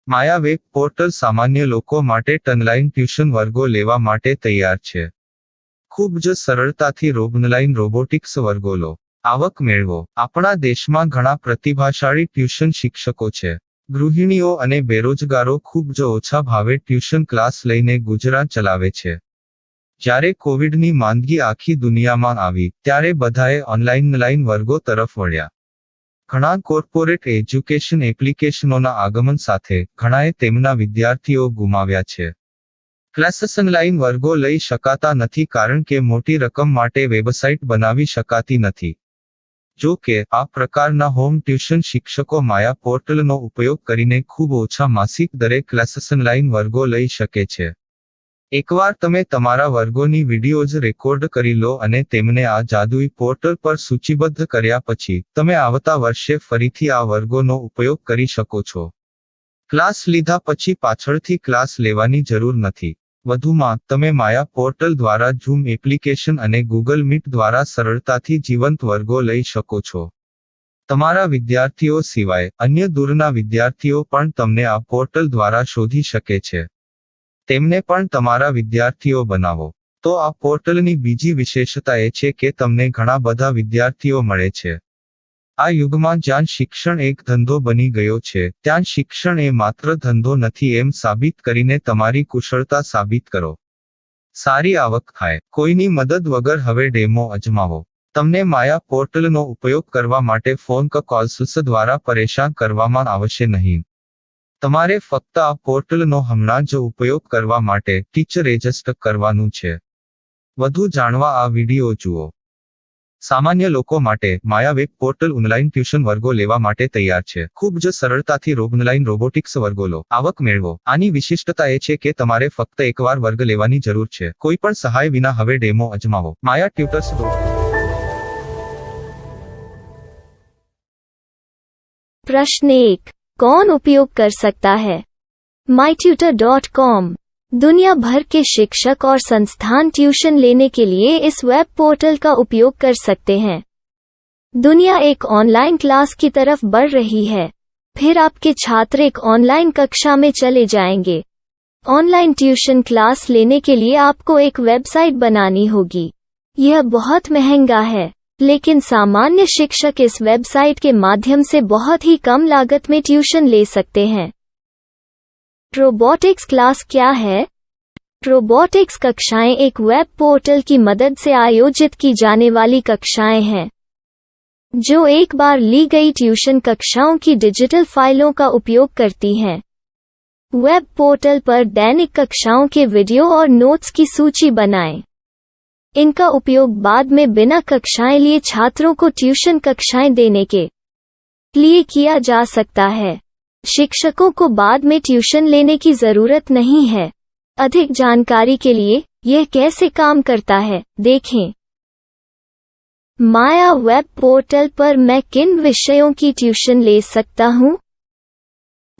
માયા web portal સામાન્ય લોકો માટે ઓનલાઈન ટ્યુશન વર્ગો લેવા માટે તૈયાર છે. ખૂબ જ સરળતાથી ઓનલાઈન રોબોટિક્સ વર્ગો લો, આવક મેળવો. આપણા દેશમાં ઘણા પ્રતિભાશાળી ટ્યુશન શિક્ષકો છે. ગૃહિણીઓ અને બેરોજગારો ખૂબ જ ઓછા ભાવે ટ્યુશન ક્લાસ લઈને ગુજરાન ચલાવે છે. જ્યારે કોવિડની માંદગી આખી દુનિયામાં આવી ત્યારે બધાએ ઓનલાઈન વર્ગો તરફ વળ્યા. ઘણા કોર્પોરેટ એજ્યુકેશન એપ્લિકેશનોના આગમન સાથે ઘણાએ તેમના વિદ્યાર્થીઓ ગુમાવ્યા છે. ક્લાસીસ ઓનલાઈન વર્ગો લઈ શકાતા નથી કારણ કે મોટી રકમ માટે વેબસાઇટ બનાવી શકાતી નથી. જો કે આ પ્રકારના હોમ ટ્યુશન શિક્ષકો માયા પોર્ટલનો ઉપયોગ કરીને ખૂબ ઓછા માસિક દરે ક્લાસીસ ઓનલાઈન વર્ગો લઈ શકે છે. એકવાર તમે તમારા વર્ગોની વિડીયોઝ રેકોર્ડ કરી લો અને તેમને આ જાદુઈ પોર્ટલ પર સૂચિબદ્ધ કર્યા પછી તમે આવતા વર્ષે ફરીથી આ વર્ગોનો ઉપયોગ કરી શકો છો. ક્લાસ લીધા પછી પાછળથી ક્લાસ લેવાની જરૂર નથી. વધુમાં તમે માયા પોર્ટલ દ્વારા ઝૂમ એપ્લિકેશન અને ગૂગલ મીટ દ્વારા સરળતાથી જીવંત વર્ગો લઈ શકો છો. તમારા વિદ્યાર્થીઓ સિવાય અન્ય દૂરના વિદ્યાર્થીઓ પણ તમને આ પોર્ટલ દ્વારા શોધી શકે છે. તેમને પણ તમારા વિદ્યાર્થીઓ બનાવો. તો આ પોર્ટલની બીજી વિશેષતા એ છે કે તમને ઘણા બધા વિદ્યાર્થીઓ મળે છે. આ યુગમાં જ્યાં શિક્ષણ એક ધંધો બની ગયો છે ત્યાં શિક્ષણ એ માત્ર ધંધો નથી એમ સાબિત કરીને તમારી કુશળતા સાબિત કરો. સારી આવક થાય. કોઈની મદદ વગર હવે ડેમો અજમાવો. તમને માયા પોર્ટલનો ઉપયોગ કરવા માટે ફોન કોલ્સ દ્વારા પરેશાન કરવામાં આવશે નહીં. તમારે ફક્ત આ પોર્ટલનો હમણાં જ ઉપયોગ કરવા માટે ટીચર રજિસ્ટર કરવાનું છે. વધુ જાણવા આ વિડિયો જુઓ. સામાન્ય લોકો માટે માયા વેબ પોર્ટલ ઓનલાઈન ટ્યુશન વર્ગો લેવા માટે તૈયાર છે. ખૂબ જ સરળતાથી ઓનલાઈન રોબોટિક્સ વર્ગો લો, આવક મેળવો. આની વિશિષ્ટતા એ છે કે તમારે ફક્ત એકવાર વર્ગ લેવાની જરૂર છે. કોઈ પણ સહાય વિના હવે ડેમો અજમાવો. માયા ટ્યુટર્સ. प्रश्न 1. कौन उपयोग कर सकता है? mytutor.com दुनिया भर के शिक्षक और संस्थान ट्यूशन लेने के लिए इस वेब पोर्टल का उपयोग कर सकते हैं. दुनिया एक ऑनलाइन क्लास की तरफ बढ़ रही है. फिर आपके छात्र एक ऑनलाइन कक्षा में चले जाएंगे. ऑनलाइन ट्यूशन क्लास लेने के लिए आपको एक वेबसाइट बनानी होगी. यह बहुत महंगा है, लेकिन सामान्य शिक्षक इस वेबसाइट के माध्यम से बहुत ही कम लागत में ट्यूशन ले सकते हैं. रोबोटिक्स क्लास क्या है? रोबोटिक्स कक्षाएं एक वेब पोर्टल की मदद से आयोजित की जाने वाली कक्षाएं हैं, जो एक बार ली गई ट्यूशन कक्षाओं की डिजिटल फाइलों का उपयोग करती हैं. वेब पोर्टल पर दैनिक कक्षाओं के वीडियो और नोट्स की सूची बनाएं. इनका उपयोग बाद में बिना कक्षाएं लिए छात्रों को ट्यूशन कक्षाएं देने के लिए किया जा सकता है. शिक्षकों को बाद में ट्यूशन लेने की जरूरत नहीं है. अधिक जानकारी के लिए यह कैसे काम करता है देखें. माया वेब पोर्टल पर मैं किन विषयों की ट्यूशन ले सकता हूँ?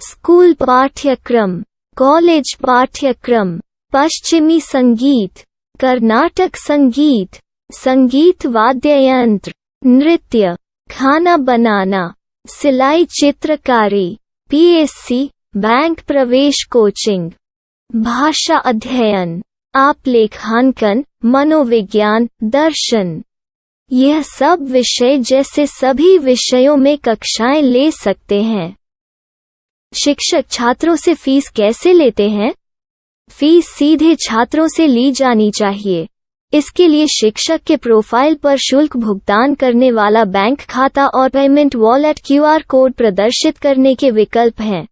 स्कूल पाठ्यक्रम, कॉलेज पाठ्यक्रम, पश्चिमी संगीत, कर्नाटक संगीत, संगीत वाद्य यंत्र, नृत्य, खाना बनाना, सिलाई चित्रकारी, पीएससी, बैंक प्रवेश कोचिंग, भाषा अध्ययन, आलेखांकन, मनोविज्ञान, दर्शन. यह सब विषय जैसे सभी विषयों में कक्षाएं ले सकते हैं. शिक्षक छात्रों से फीस कैसे लेते हैं? फीस सीधे छात्रों से ली जानी चाहिए. इसके लिए शिक्षक के प्रोफाइल पर शुल्क भुगतान करने वाला बैंक खाता और पेमेंट वॉलेट क्यूआर कोड प्रदर्शित करने के विकल्प हैं.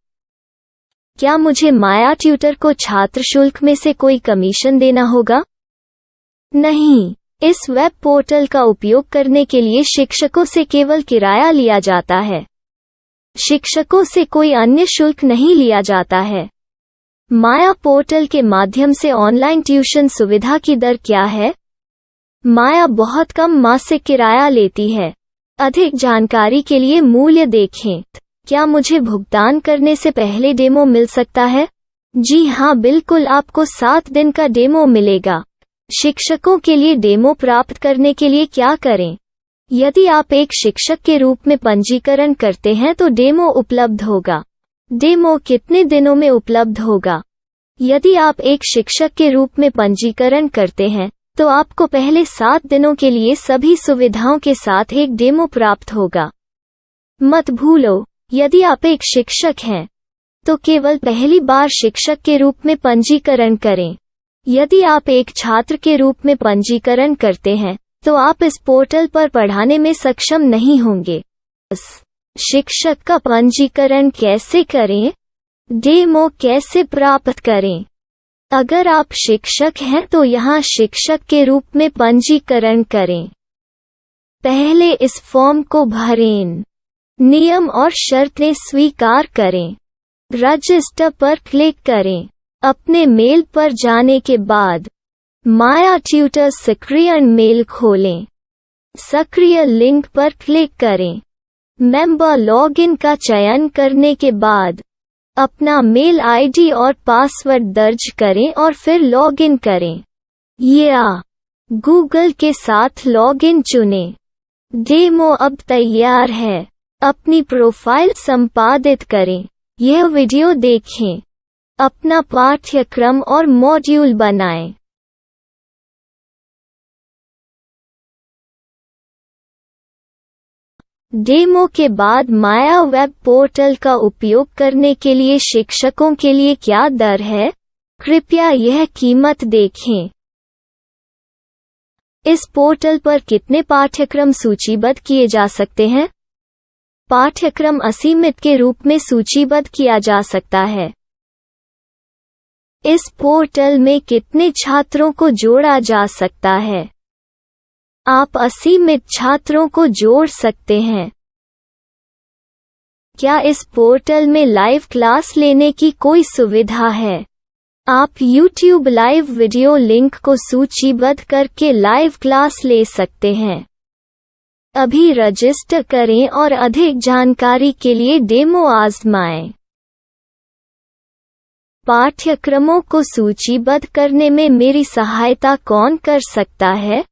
क्या मुझे माया ट्यूटर को छात्र शुल्क में से कोई कमीशन देना होगा? नहीं. इस वेब पोर्टल का उपयोग करने के लिए शिक्षकों से केवल किराया लिया जाता है. शिक्षकों से कोई अन्य शुल्क नहीं लिया जाता है. माया पोर्टल के माध्यम से ऑनलाइन ट्यूशन सुविधा की दर क्या है? माया बहुत कम मासिक किराया लेती है. अधिक जानकारी के लिए मूल्य देखें. क्या मुझे भुगतान करने से पहले डेमो मिल सकता है? जी हाँ, बिल्कुल. आपको 7 दिन का डेमो मिलेगा. शिक्षकों के लिए डेमो प्राप्त करने के लिए क्या करें? यदि आप एक शिक्षक के रूप में पंजीकरण करते हैं तो डेमो उपलब्ध होगा. डेमो कितने दिनों में उपलब्ध होगा? यदि आप एक शिक्षक के रूप में पंजीकरण करते हैं, तो आपको पहले 7 दिनों के लिए सभी सुविधाओं के साथ एक डेमो प्राप्त होगा। मत भूलो, यदि आप एक शिक्षक हैं, तो केवल पहली बार शिक्षक के रूप में पंजीकरण करें। यदि आप एक छात्र के रूप में पंजीकरण करते हैं, तो आप इस पोर्टल पर पढ़ाने में सक्षम नहीं होंगे। शिक्षक का पंजीकरण कैसे करें? डेमो कैसे प्राप्त करें? अगर आप शिक्षक हैं तो यहाँ शिक्षक के रूप में पंजीकरण करें। पहले इस फॉर्म को भरें। नियम और शर्तें स्वीकार करें। रजिस्टर पर क्लिक करें। अपने मेल पर जाने के बाद माया ट्यूटर सक्रिय मेल खोलें। सक्रिय लिंक पर क्लिक करें। मेंबर लॉगिन का चयन करने के बाद अपना मेल आईडी और पासवर्ड दर्ज करें और फिर लॉगिन करें या गूगल के साथ लॉगिन चुनें। डेमो अब तैयार है। अपनी प्रोफाइल संपादित करें। यह वीडियो देखें। अपना पाठ्यक्रम और मॉड्यूल बनाएं। डेमो के बाद माया वेब पोर्टल का उपयोग करने के लिए शिक्षकों के लिए क्या दर है? कृपया यह कीमत देखें। इस पोर्टल पर कितने पाठ्यक्रम सूचीबद्ध किए जा सकते हैं? पाठ्यक्रम असीमित के रूप में सूचीबद्ध किया जा सकता है। इस पोर्टल में कितने छात्रों को जोड़ा जा सकता है? आप असीमित छात्रों को जोड़ सकते हैं। क्या इस पोर्टल में लाइव क्लास लेने की कोई सुविधा है? आप YouTube लाइव वीडियो लिंक को सूचीबद्ध करके लाइव क्लास ले सकते हैं। अभी रजिस्टर करें और अधिक जानकारी के लिए डेमो आजमाएं। पाठ्यक्रमों को सूचीबद्ध करने में मेरी सहायता कौन कर सकता है?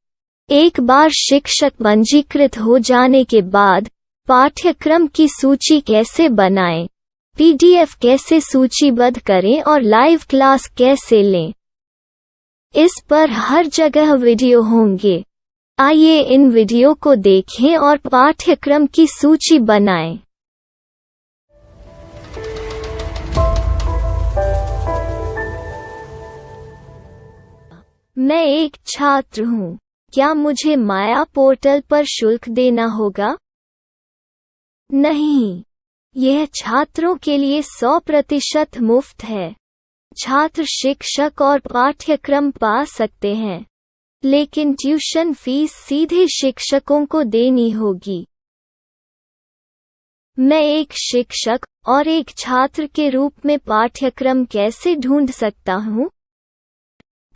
एक बार शिक्षक पंजीकृत हो जाने के बाद पाठ्यक्रम की सूची कैसे बनाएं, PDF कैसे सूचीबद्ध करें और लाइव क्लास कैसे लें, इस पर हर जगह वीडियो होंगे। आइए इन वीडियो को देखें और पाठ्यक्रम की सूची बनाएं। मैं एक छात्र हूँ। क्या मुझे माया पोर्टल पर शुल्क देना होगा? नहीं, यह छात्रों के लिए 100% मुफ्त है। छात्र शिक्षक और पाठ्यक्रम पा सकते हैं, लेकिन ट्यूशन फीस सीधे शिक्षकों को देनी होगी। मैं एक शिक्षक और एक छात्र के रूप में पाठ्यक्रम कैसे ढूंढ सकता हूँ?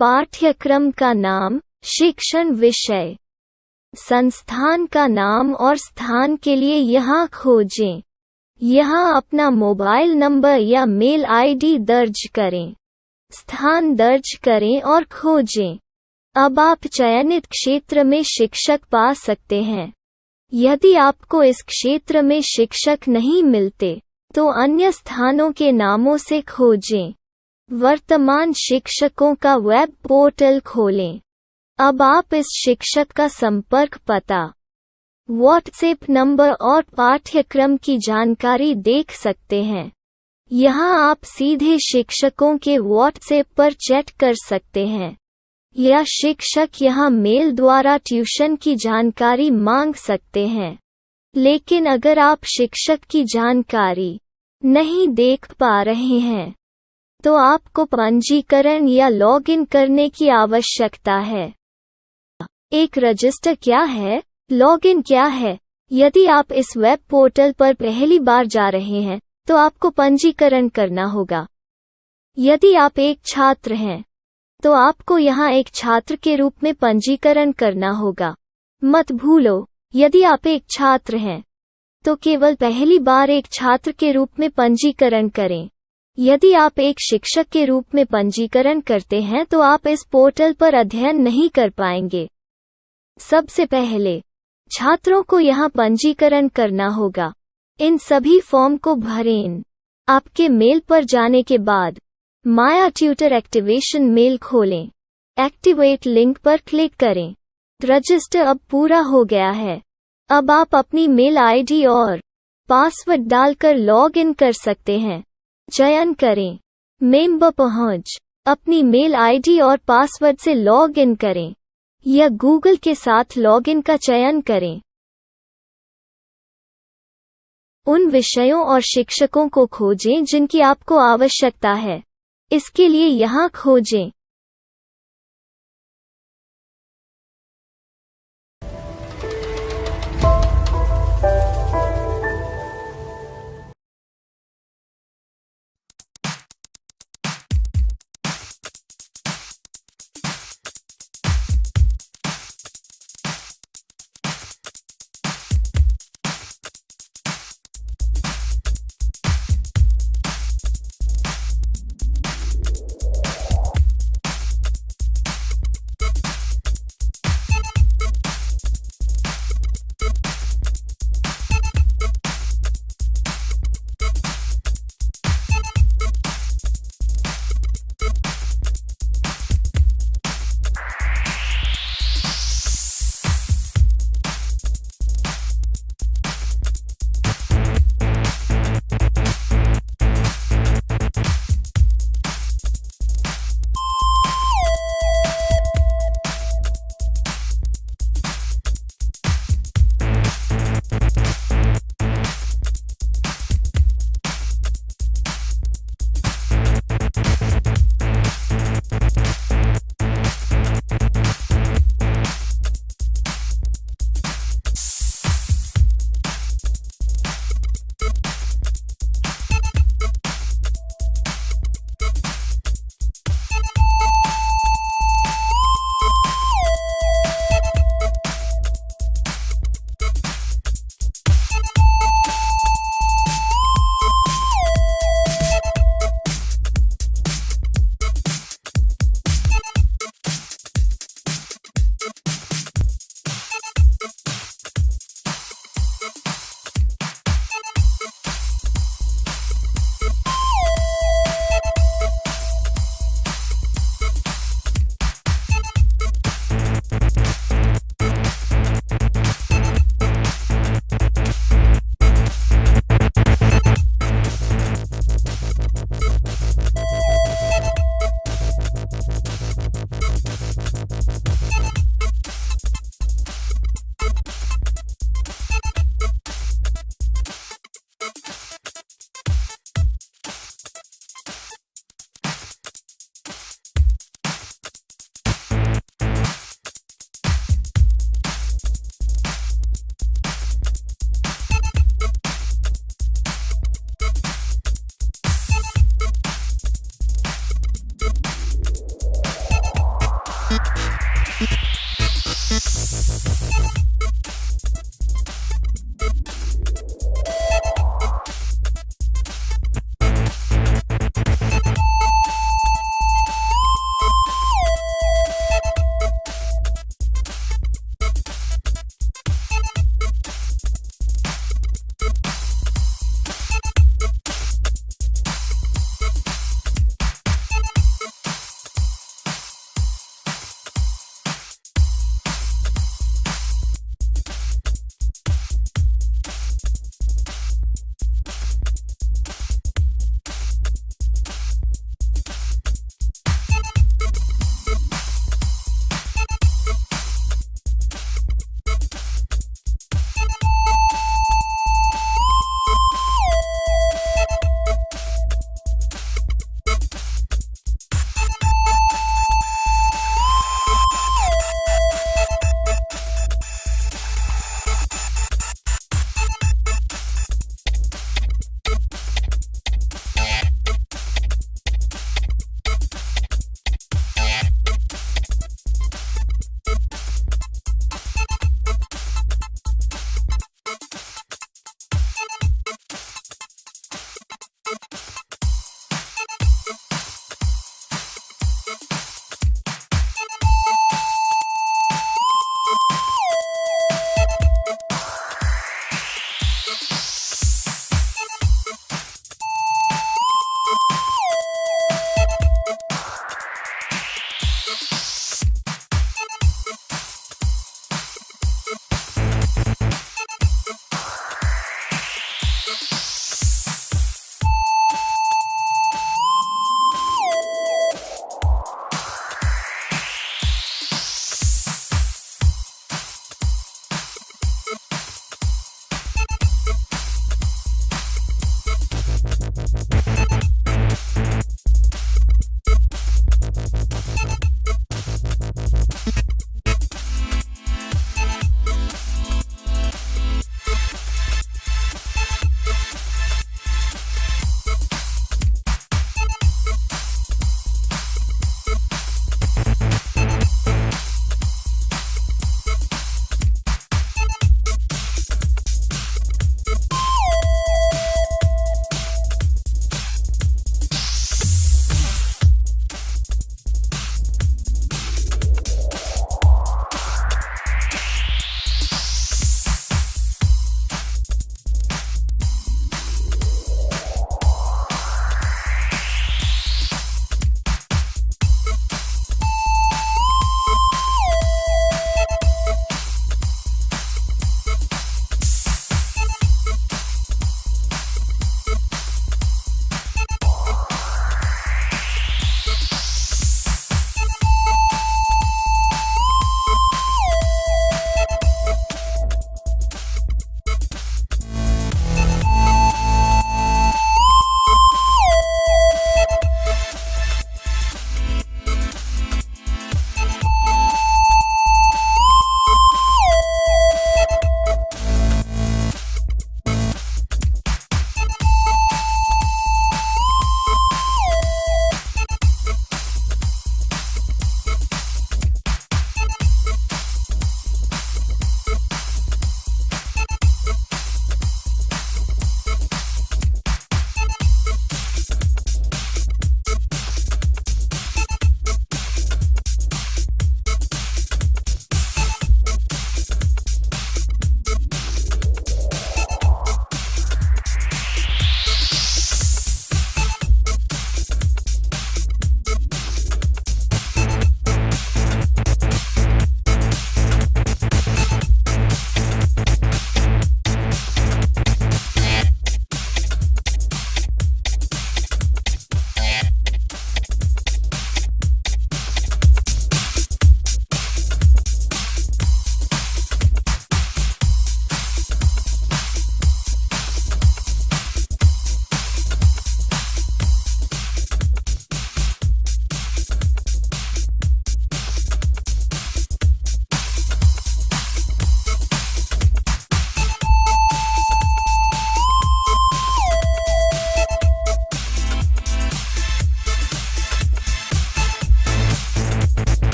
पाठ्यक्रम का नाम, शिक्षण विषय, संस्थान का नाम और स्थान के लिए यहाँ खोजें। यहाँ अपना मोबाइल नंबर या मेल आईडी दर्ज करें। स्थान दर्ज करें और खोजें। अब आप चयनित क्षेत्र में शिक्षक पा सकते हैं। यदि आपको इस क्षेत्र में शिक्षक नहीं मिलते, तो अन्य स्थानों के नामों से खोजें। वर्तमान शिक्षकों का वेब पोर्टल खोलें। अब आप इस शिक्षक का संपर्क पता, व्हाट्सएप नंबर और पाठ्यक्रम की जानकारी देख सकते हैं। यहाँ आप सीधे शिक्षकों के व्हाट्सएप पर चैट कर सकते हैं, या शिक्षक यहाँ मेल द्वारा ट्यूशन की जानकारी मांग सकते हैं। लेकिन अगर आप शिक्षक की जानकारी नहीं देख पा रहे हैं, तो आपको पंजीकरण या लॉगिन करने की आवश्यकता है। एक रजिस्टर क्या है? लॉगिन क्या है? यदि आप इस वेब पोर्टल पर पहली बार जा रहे हैं, तो आपको पंजीकरण करना होगा। यदि आप एक छात्र हैं, तो आपको यहाँ एक छात्र के रूप में पंजीकरण करना होगा। मत भूलो, यदि आप एक छात्र हैं, तो केवल पहली बार एक छात्र के रूप में पंजीकरण करें। यदि आप एक शिक्षक के रूप में पंजीकरण करते हैं तो आप इस पोर्टल पर अध्ययन नहीं कर पाएंगे। सबसे पहले छात्रों को यहाँ पंजीकरण करना होगा। इन सभी फॉर्म को भरें। आपके मेल पर जाने के बाद माया ट्यूटर एक्टिवेशन मेल खोलें। एक्टिवेट लिंक पर क्लिक करें। रजिस्टर अब पूरा हो गया है। अब आप अपनी मेल आईडी और पासवर्ड डालकर लॉग इन कर सकते हैं। चयन करें मेंबर पहुंच। अपनी मेल आईडी और पासवर्ड से लॉग इन करें या गूगल के साथ लॉग इन का चयन करें। उन विषयों और शिक्षकों को खोजें जिनकी आपको आवश्यकता है। इसके लिए यहाँ खोजें।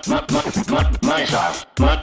My style. My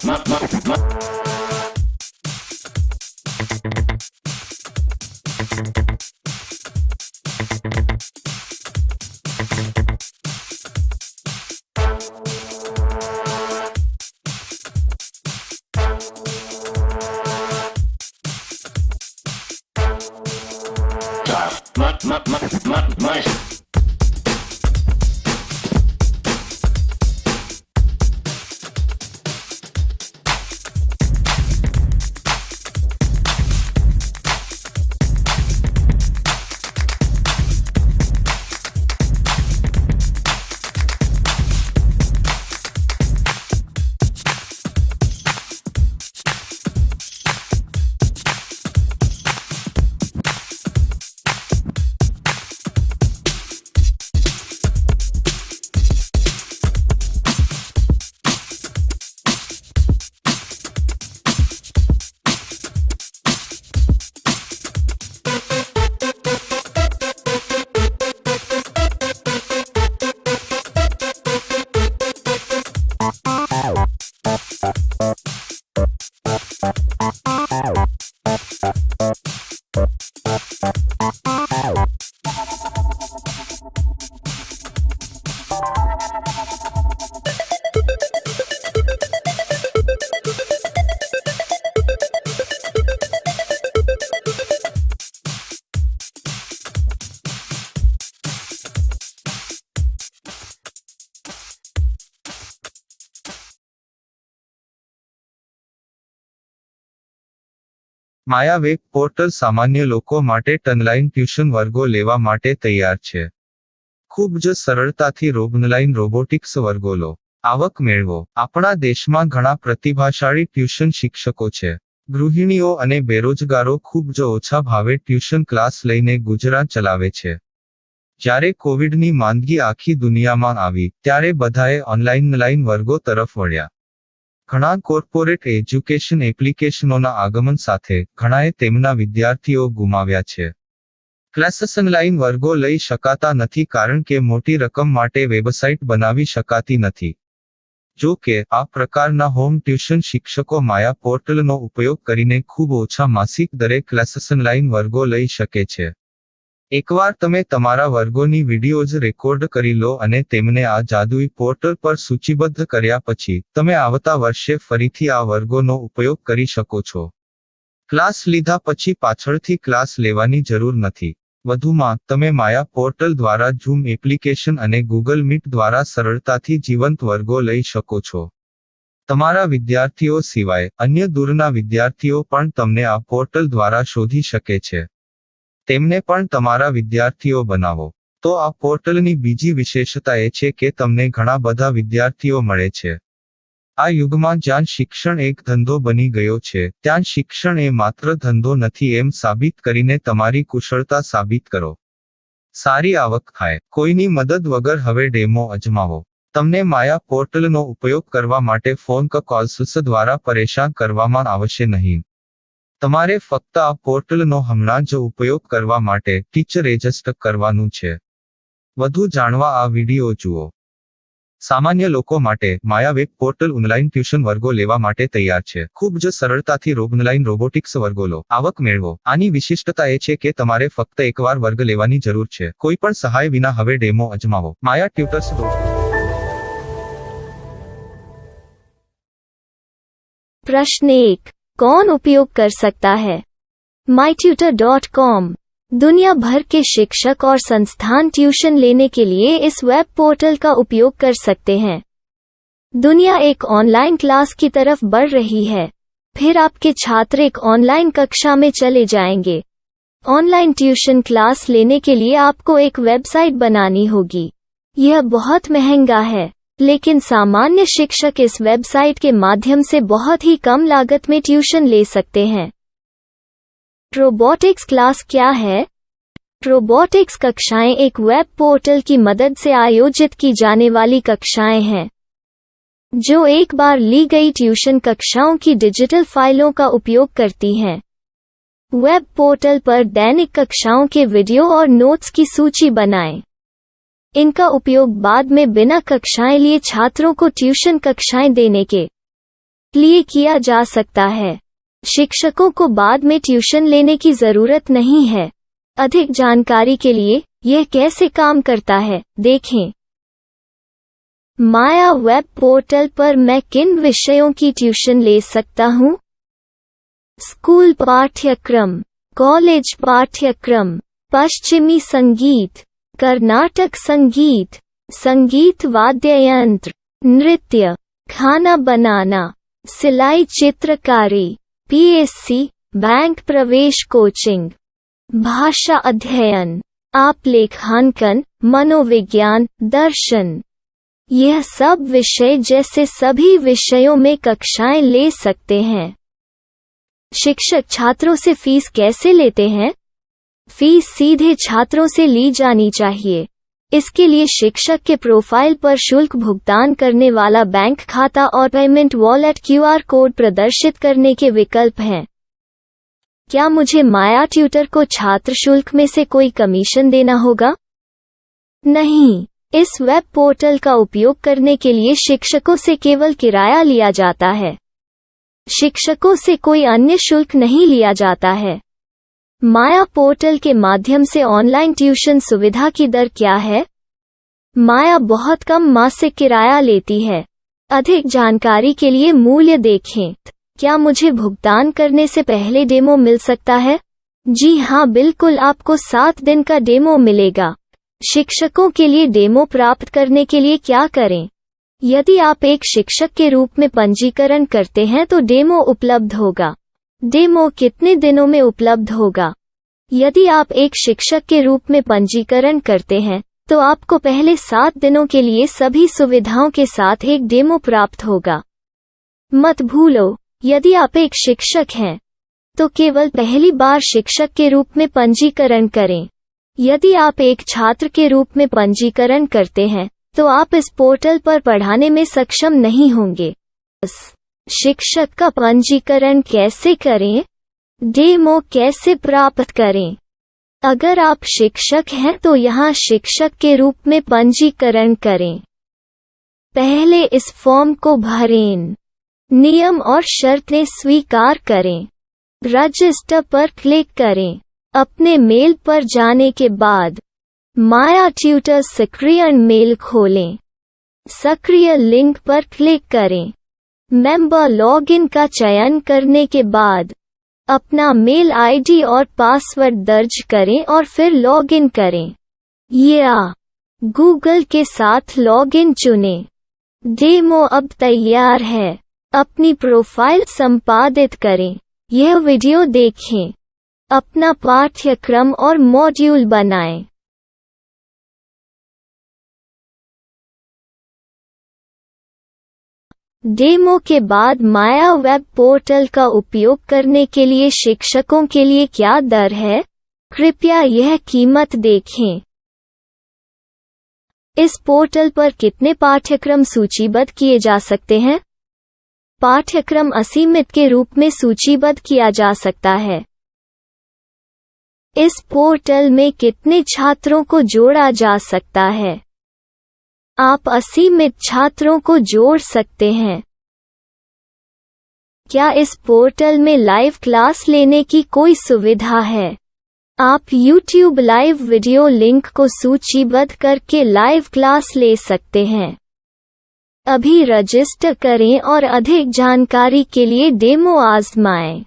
Maya web portal સામાન્ય લોકો માટે ઓનલાઈન ટ્યુશન વર્ગો લેવા માટે તૈયાર છે. ખૂબ જ સરળતાથી ઓનલાઈન રોબોટિક્સ વર્ગો લો. આવક મેળવો. આપણા દેશમાં ઘણા પ્રતિભાશાળી ટ્યુશન શિક્ષકો છે. ગૃહિણીઓ અને બેરોજગારો ખૂબ જ ઓછા ભાવે ટ્યુશન ક્લાસ લઈને ગુજરાન ચલાવે છે. જ્યારે કોવિડની માંદગી આખી દુનિયામાં આવી ત્યારે બધાએ ઓનલાઈન વર્ગો તરફ વળ્યા. ઘણા કોર્પોરેટ એજ્યુકેશન એપ્લિકેશનોના આગમન સાથે ઘણાએ તેમના વિદ્યાર્થીઓ ગુમાવ્યા છે. ક્લાસીસ ઓનલાઈન વર્ગો લઈ શકાતા નથી કારણ કે મોટી રકમ માટે વેબસાઇટ બનાવી શકાતી નથી. જો કે આ પ્રકારના હોમ ટ્યુશન શિક્ષકો માયા પોર્ટલનો ઉપયોગ કરીને ખૂબ ઓછા માસિક દરે ક્લાસીસ ઓનલાઈન વર્ગો લઈ શકે છે. એકવાર તમે તમારા વર્ગોની વિડીયોઝ રેકોર્ડ કરી લો અને તેમને આ જાદુઈ પોર્ટલ પર સૂચિબદ્ધ કર્યા પછી તમે આવતા વર્ષે ફરીથી આ વર્ગોનો ઉપયોગ કરી શકો છો. ક્લાસ લીધા પછી પાછળથી ક્લાસ લેવાની જરૂર નથી. વધુમાં તમે માયા પોર્ટલ દ્વારા ઝૂમ એપ્લિકેશન અને ગૂગલ મીટ દ્વારા સરળતાથી જીવંત વર્ગો લઈ શકો છો. તમારા વિદ્યાર્થીઓ સિવાય અન્ય દૂરના વિદ્યાર્થીઓ પણ તમને આ પોર્ટલ દ્વારા શોધી શકે છે. તેમને પણ તમારા વિદ્યાર્થીઓ બનાવો. તો આ પોર્ટલની બીજી વિશેષતા એ છે કે તમને ઘણા બધા વિદ્યાર્થીઓ મળે છે. આ યુગમાં જ્યાં શિક્ષણ એક ધંધો બની ગયો છે ત્યાં શિક્ષણ એ માત્ર ધંધો નથી એમ સાબિત કરીને તમારી કુશળતા સાબિત કરો. સારી આવક થાય. કોઈની મદદ વગર હવે ડેમો અજમાવો. તમને માયા પોર્ટલનો ઉપયોગ કરવા માટે ફોન કોલ્સ દ્વારા પરેશાન કરવામાં આવશે નહીં. તમારે ફક્ત આ પોર્ટલનો હમણાં જ ઉપયોગ કરવા માટે ટીચર રજિસ્ટર કરવાનું છે. વધુ જાણવા આ વિડિયો જુઓ. સામાન્ય લોકો માટે માયા વેબ પોર્ટલ ઓનલાઈન ટ્યુશન વર્ગો લેવા માટે તૈયાર છે. ખૂબ જ સરળતાથી ઓનલાઈન રોબોટિક્સ વર્ગો લો. આવક મેળવો. આની વિશિષ્ટતા એ છે કે તમારે ફક્ત એકવાર વર્ગ લેવાની જરૂર છે. કોઈ પણ સહાય વિના હવે ડેમો અજમાવો. માયા ટ્યુટર્સ. प्रश्न 1. कौन उपयोग कर सकता है? mytutor.com दुनिया भर के शिक्षक और संस्थान ट्यूशन लेने के लिए इस वेब पोर्टल का उपयोग कर सकते हैं. दुनिया एक ऑनलाइन क्लास की तरफ बढ़ रही है. फिर आपके छात्र एक ऑनलाइन कक्षा में चले जाएंगे. ऑनलाइन ट्यूशन क्लास लेने के लिए आपको एक वेबसाइट बनानी होगी. यह बहुत महंगा है, लेकिन सामान्य शिक्षक इस वेबसाइट के माध्यम से बहुत ही कम लागत में ट्यूशन ले सकते हैं. रोबोटिक्स क्लास क्या है? रोबोटिक्स कक्षाएं एक वेब पोर्टल की मदद से आयोजित की जाने वाली कक्षाएं हैं, जो एक बार ली गई ट्यूशन कक्षाओं की डिजिटल फाइलों का उपयोग करती हैं. वेब पोर्टल पर दैनिक कक्षाओं के वीडियो और नोट्स की सूची बनाएं. इनका उपयोग बाद में बिना कक्षाएं लिए छात्रों को ट्यूशन कक्षाएं देने के लिए किया जा सकता है। शिक्षकों को बाद में ट्यूशन लेने की जरूरत नहीं है। अधिक जानकारी के लिए यह कैसे काम करता है, देखें। माया वेब पोर्टल पर मैं किन विषयों की ट्यूशन ले सकता हूँ? स्कूल पाठ्यक्रम, कॉलेज पाठ्यक्रम, पश्चिमी संगीत, कर्नाटक संगीत, संगीत वाद्य यंत्र, नृत्य, खाना बनाना, सिलाई चित्रकारी, पीएससी, बैंक प्रवेश कोचिंग, भाषा अध्ययन, आप लेखांकन, मनोविज्ञान, दर्शन। यह सब विषय जैसे सभी विषयों में कक्षाएं ले सकते हैं। शिक्षक छात्रों से फीस कैसे लेते हैं? फीस सीधे छात्रों से ली जानी चाहिए। इसके लिए शिक्षक के प्रोफाइल पर शुल्क भुगतान करने वाला बैंक खाता और पेमेंट वॉलेट क्यूआर कोड प्रदर्शित करने के विकल्प हैं। क्या मुझे माया ट्यूटर को छात्र शुल्क में से कोई कमीशन देना होगा? नहीं, इस वेब पोर्टल का उपयोग करने के लिए शिक्षकों से केवल किराया लिया जाता है। शिक्षकों से कोई अन्य शुल्क नहीं लिया जाता है। माया पोर्टल के माध्यम से ऑनलाइन ट्यूशन सुविधा की दर क्या है? माया बहुत कम मासिक किराया लेती है। अधिक जानकारी के लिए मूल्य देखें। क्या मुझे भुगतान करने से पहले डेमो मिल सकता है? जी हाँ, बिल्कुल, आपको 7 दिन का डेमो मिलेगा। शिक्षकों के लिए डेमो प्राप्त करने के लिए क्या करें? यदि आप एक शिक्षक के रूप में पंजीकरण करते हैं तो डेमो उपलब्ध होगा। डेमो कितने दिनों में उपलब्ध होगा? यदि आप एक शिक्षक के रूप में पंजीकरण करते हैं तो आपको पहले 7 दिनों के लिए सभी सुविधाओं के साथ एक डेमो प्राप्त होगा। मत भूलो, यदि आप एक शिक्षक हैं तो केवल पहली बार शिक्षक के रूप में पंजीकरण करें। यदि आप एक छात्र के रूप में पंजीकरण करते हैं तो आप इस पोर्टल पर पढ़ाने में सक्षम नहीं होंगे। शिक्षक का पंजीकरण कैसे करें? डेमो कैसे प्राप्त करें? अगर आप शिक्षक हैं तो यहाँ शिक्षक के रूप में पंजीकरण करें। पहले इस फॉर्म को भरें। नियम और शर्तें स्वीकार करें। रजिस्टर पर क्लिक करें। अपने मेल पर जाने के बाद माया ट्यूटर सक्रिय मेल खोलें। सक्रिय लिंक पर क्लिक करें। मेंबर लॉगिन का चयन करने के बाद अपना मेल आईडी और पासवर्ड दर्ज करें और फिर लॉगिन करें या गूगल के साथ लॉगिन चुनें। डेमो अब तैयार है। अपनी प्रोफाइल संपादित करें। यह वीडियो देखें। अपना पाठ्यक्रम और मॉड्यूल बनाएं। डेमो के बाद माया वेब पोर्टल का उपयोग करने के लिए शिक्षकों के लिए क्या दर है? कृपया यह कीमत देखें। इस पोर्टल पर कितने पाठ्यक्रम सूचीबद्ध किए जा सकते हैं? पाठ्यक्रम असीमित के रूप में सूचीबद्ध किया जा सकता है। इस पोर्टल में कितने छात्रों को जोड़ा जा सकता है? आप असीमित छात्रों को जोड़ सकते हैं। क्या इस पोर्टल में लाइव क्लास लेने की कोई सुविधा है? आप YouTube लाइव वीडियो लिंक को सूचीबद्ध करके लाइव क्लास ले सकते हैं। अभी रजिस्टर करें और अधिक जानकारी के लिए डेमो आजमाएं।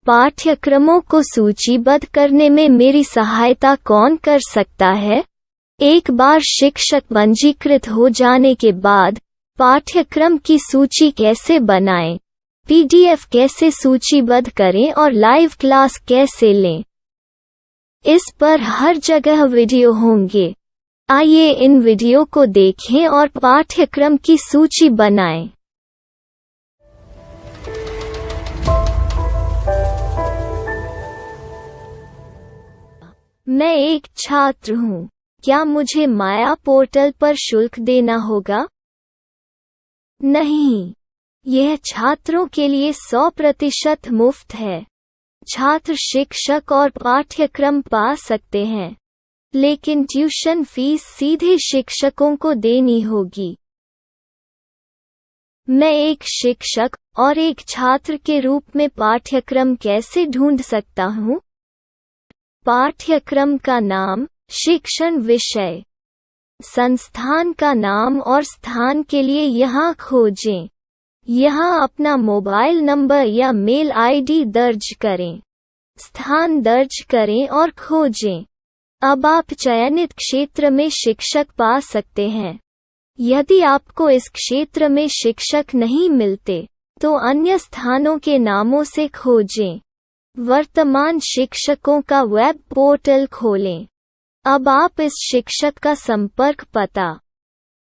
पाठ्यक्रमों को सूचीबद्ध करने में मेरी सहायता कौन कर सकता है? एक बार शिक्षक पंजीकृत हो जाने के बाद पाठ्यक्रम की सूची कैसे बनाएं? PDF कैसे सूचीबद्ध करें और लाइव क्लास कैसे लें? इस पर हर जगह वीडियो होंगे। आइए इन वीडियो को देखें और पाठ्यक्रम की सूची बनाएं। मैं एक छात्र हूँ। क्या मुझे माया पोर्टल पर शुल्क देना होगा? नहीं, यह छात्रों के लिए 100% मुफ्त है। छात्र शिक्षक और पाठ्यक्रम पा सकते हैं। लेकिन ट्यूशन फीस सीधे शिक्षकों को देनी होगी। मैं एक शिक्षक और एक छात्र के रूप में पाठ्यक्रम कैसे ढूंढ सकता हूँ? पाठ्यक्रम का नाम, शिक्षण विषय, संस्थान का नाम और स्थान के लिए यहाँ खोजें। यहाँ अपना मोबाइल नंबर या मेल आईडी दर्ज करें। स्थान दर्ज करें और खोजें। अब आप चयनित क्षेत्र में शिक्षक पा सकते हैं। यदि आपको इस क्षेत्र में शिक्षक नहीं मिलते, तो अन्य स्थानों के नामों से खोजें। वर्तमान शिक्षकों का वेब पोर्टल खोलें। अब आप इस शिक्षक का संपर्क पता,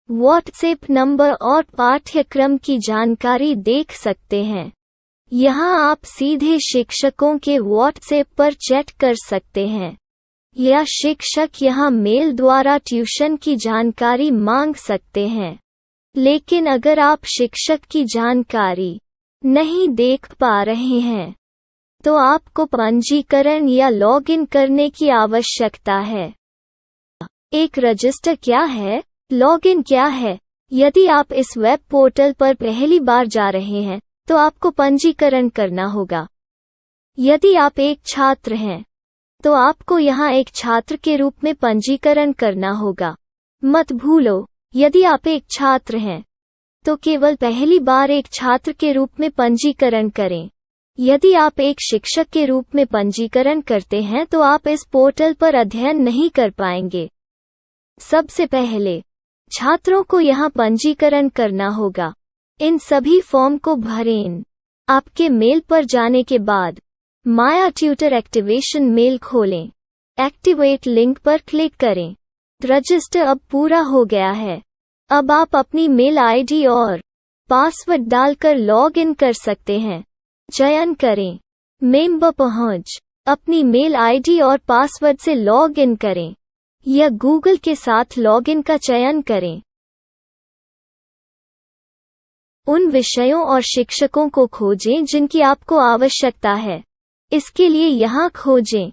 व्हाट्सएप नंबर और पाठ्यक्रम की जानकारी देख सकते हैं। यहाँ आप सीधे शिक्षकों के व्हाट्सएप पर चैट कर सकते हैं, या शिक्षक यहाँ मेल द्वारा ट्यूशन की जानकारी मांग सकते हैं। लेकिन अगर आप शिक्षक की जानकारी नहीं देख पा रहे हैं, तो आपको पंजीकरण या लॉगिन करने की आवश्यकता है। एक रजिस्टर क्या है? लॉगिन क्या है? यदि आप इस वेब पोर्टल पर पहली बार जा रहे हैं, तो आपको पंजीकरण करना होगा। यदि आप एक छात्र हैं, तो आपको यहाँ एक छात्र के रूप में पंजीकरण करना होगा। मत भूलो, यदि आप एक छात्र हैं, तो केवल पहली बार एक छात्र के रूप में पंजीकरण करें। यदि आप एक शिक्षक के रूप में पंजीकरण करते हैं, तो आप इस पोर्टल पर अध्ययन नहीं कर पाएंगे। सबसे पहले, छात्रों को यहाँ पंजीकरण करना होगा। इन सभी फॉर्म को भरें। आपके मेल पर जाने के बाद माया ट्यूटर एक्टिवेशन मेल खोलें। एक्टिवेट लिंक पर क्लिक करें। रजिस्टर अब पूरा हो गया है। अब आप अपनी मेल आईडी और पासवर्ड डालकर लॉग इन कर सकते हैं। चयन करें मेंबर पहुंच। अपनी मेल आईडी और पासवर्ड से लॉग इन करें, या गूगल के साथ लॉगिन का चयन करें। उन विषयों और शिक्षकों को खोजें जिनकी आपको आवश्यकता है। इसके लिए यहाँ खोजें।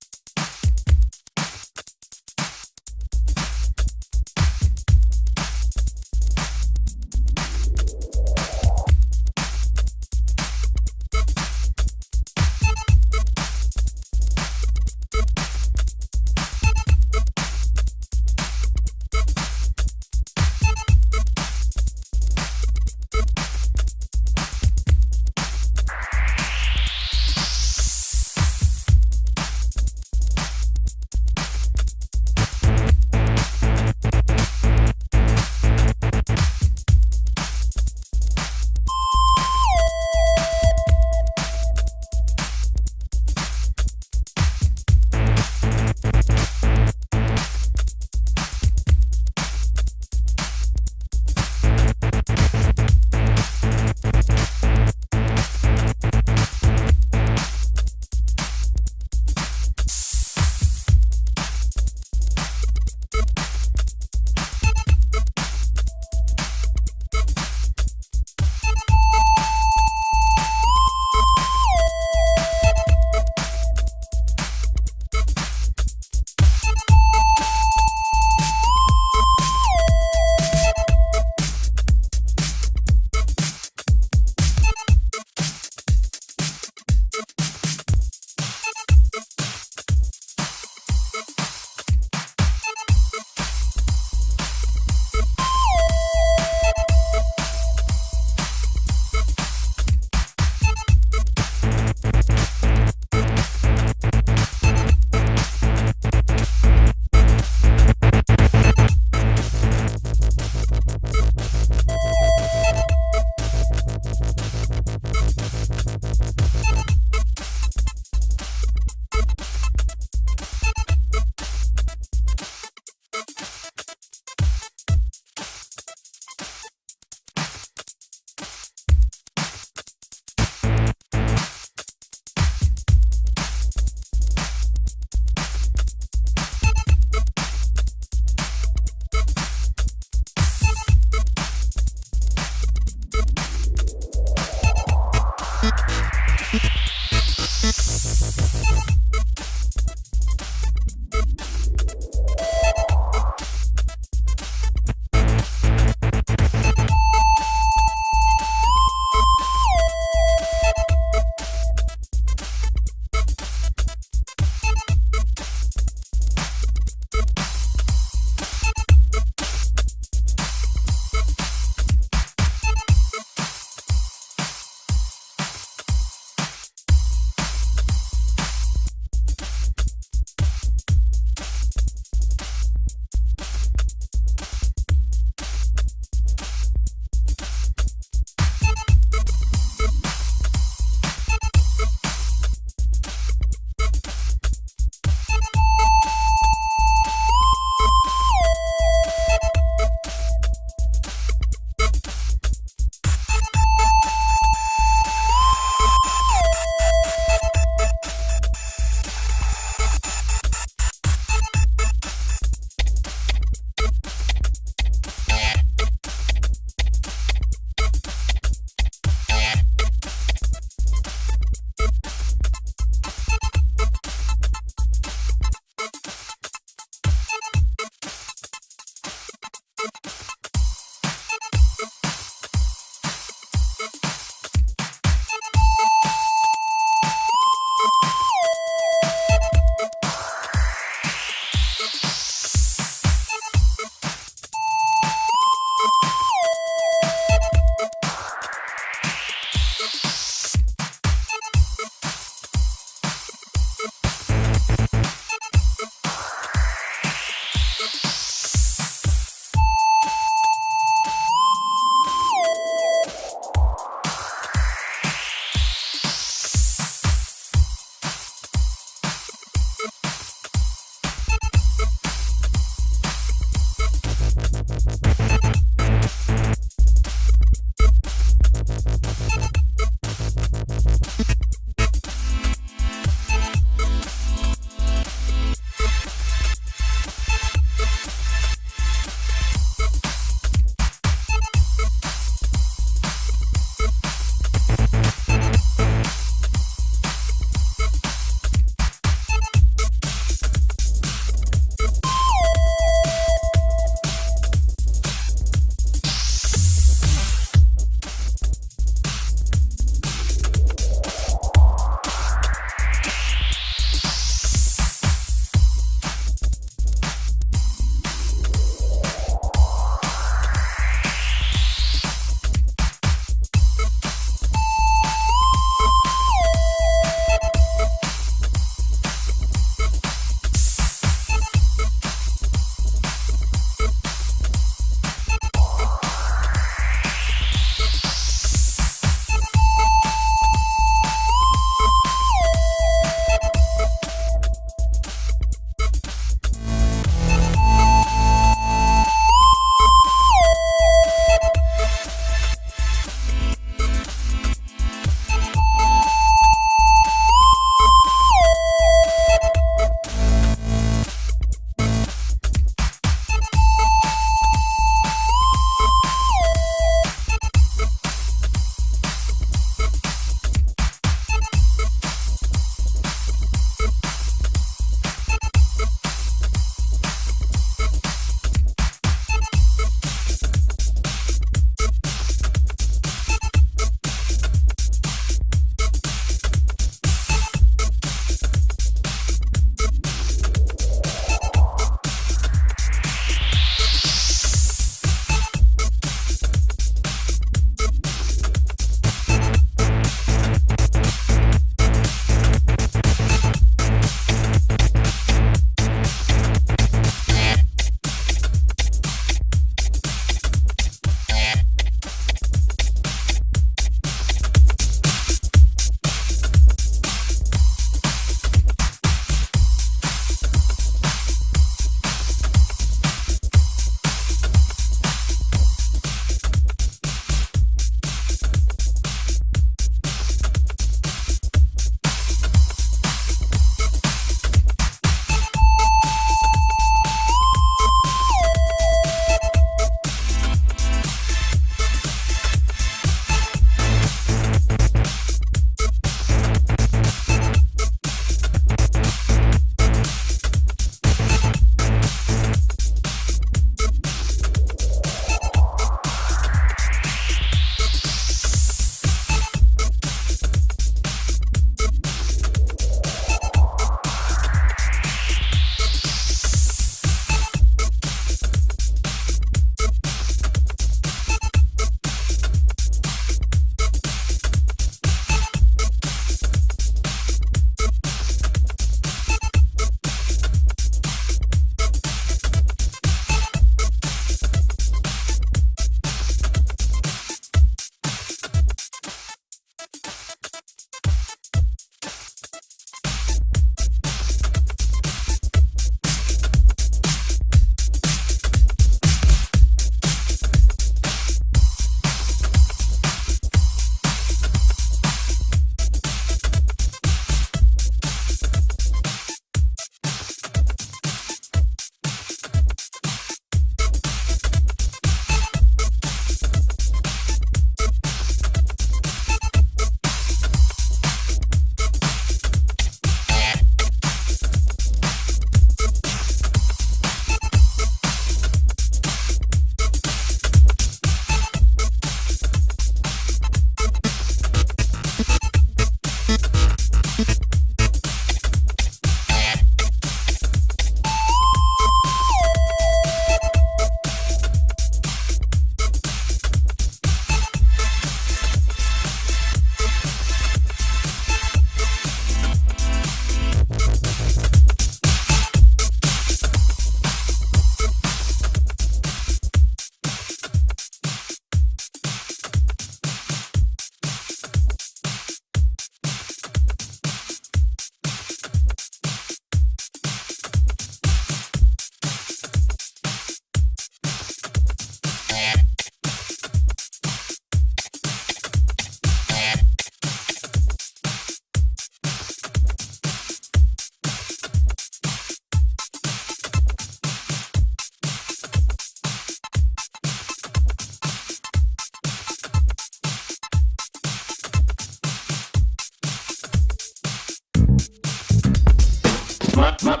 my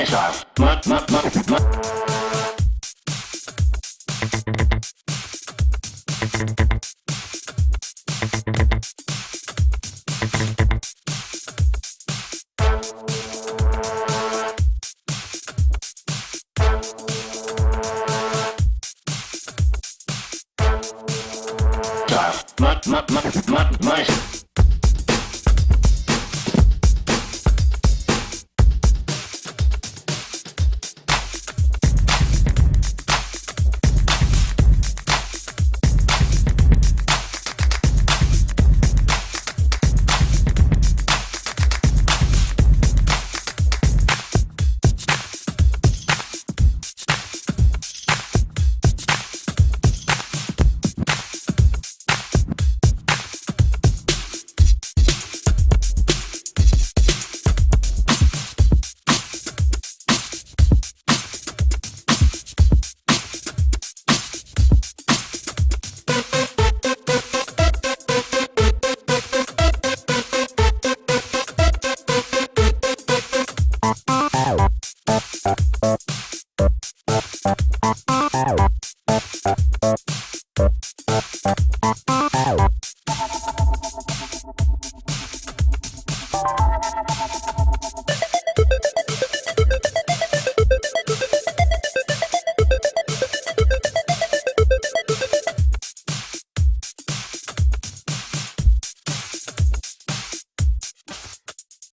style. My